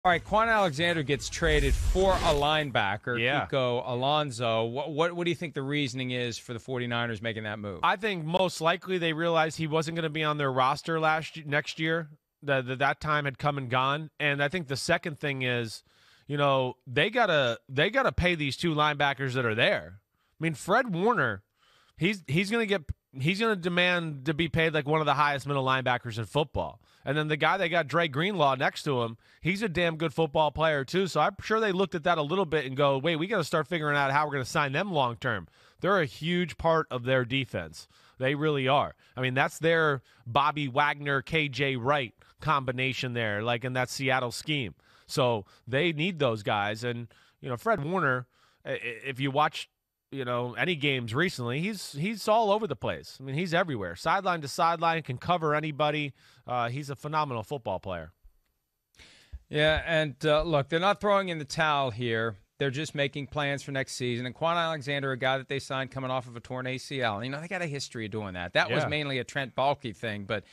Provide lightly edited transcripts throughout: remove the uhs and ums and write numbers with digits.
All right, Kwon Alexander gets traded for a linebacker, Kiko Alonso. What do you think the reasoning is for the 49ers making that move? I think most likely they realized he wasn't going to be on their roster next year. That time had come and gone. And I think the second thing is, they gotta pay these two linebackers that are there. I mean, Fred Warner, he's gonna demand to be paid like one of the highest middle linebackers in football. And then the guy they got, Dre Greenlaw, next to him, he's a damn good football player too. So I'm sure they looked at that a little bit and go, wait, we got to start figuring out how we're going to sign them long term. They're a huge part of their defense. They really are. I mean, that's their Bobby Wagner, KJ Wright combination there, like in that Seattle scheme. So they need those guys. And, Fred Warner, if you watch any games recently, he's all over the place. I mean, he's everywhere. Sideline to sideline, can cover anybody. He's a phenomenal football player. Yeah, and look, they're not throwing in the towel here. They're just making plans for next season. And Kwon Alexander, a guy that they signed coming off of a torn ACL, they got a history of doing that. That was mainly a Trent Baalke thing, but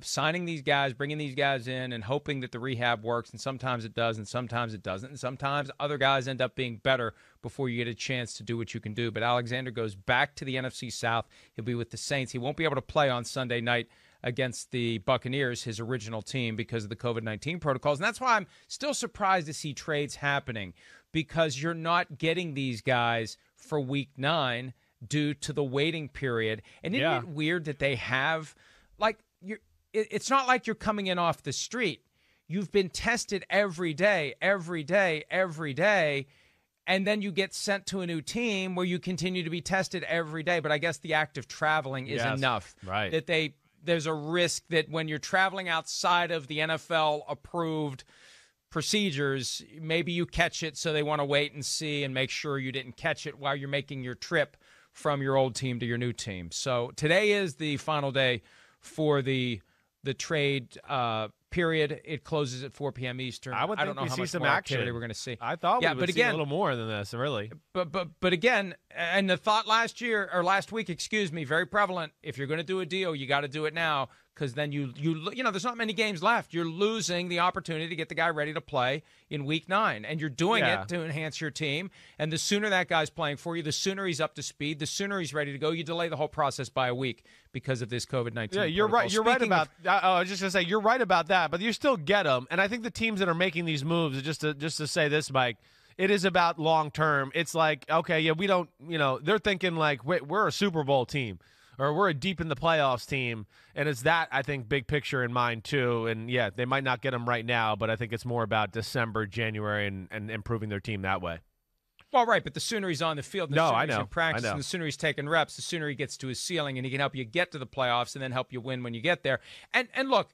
signing these guys, bringing these guys in and hoping that the rehab works, and sometimes it does and sometimes it doesn't, and sometimes other guys end up being better before you get a chance to do what you can do. But Alexander goes back to the NFC South. He'll be with the Saints. He won't be able to play on Sunday night against the Buccaneers, his original team, because of the COVID-19 protocols. And that's why I'm still surprised to see trades happening, because you're not getting these guys for Week 9 due to the waiting period. And isn't it weird that they have, it's not like you're coming in off the street. You've been tested every day, and then you get sent to a new team where you continue to be tested every day. But I guess the act of traveling is enough. Right. That there's a risk that when you're traveling outside of the NFL-approved procedures, maybe you catch it, so they want to wait and see and make sure you didn't catch it while you're making your trip from your old team to your new team. So today is the final day for the trade period. It closes at 4 p.m. Eastern. I don't know how much some more action activity we're going to see. I thought we would see a little more than this, really. But again, and the thought last week, very prevalent. If you're going to do a deal, you got to do it now, because then there's not many games left. You're losing the opportunity to get the guy ready to play in Week 9, and you're doing it to enhance your team. And the sooner that guy's playing for you, the sooner he's up to speed, the sooner he's ready to go. You delay the whole process by a week because of this COVID-19. Yeah, you're right. You're right about. I was just gonna say you're right about that, but you still get them. And I think the teams that are making these moves, just to say this, Mike, it is about long term. It's like, okay, we don't, they're thinking like, wait, we're a Super Bowl team, or we're a deep in the playoffs team, and it's that, I think, big picture in mind too. And yeah, they might not get them right now, but I think it's more about December, January, and improving their team that way. Well, right, but the sooner he's on the field, the sooner he's in practice, and the sooner he's taking reps, the sooner he gets to his ceiling, and he can help you get to the playoffs and then help you win when you get there. And look,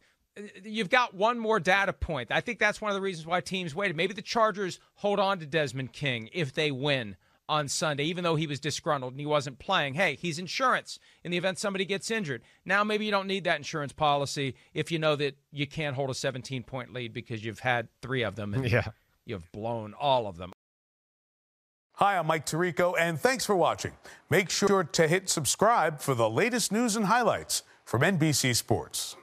you've got one more data point. I think that's one of the reasons why teams waited. Maybe the Chargers hold on to Desmond King if they win on Sunday, even though he was disgruntled and he wasn't playing. Hey, he's insurance in the event somebody gets injured. Now maybe you don't need that insurance policy if you know that you can't hold a 17-point lead because you've had 3 of them and you've blown all of them. Hi, I'm Mike Tirico, and thanks for watching. Make sure to hit subscribe for the latest news and highlights from NBC Sports.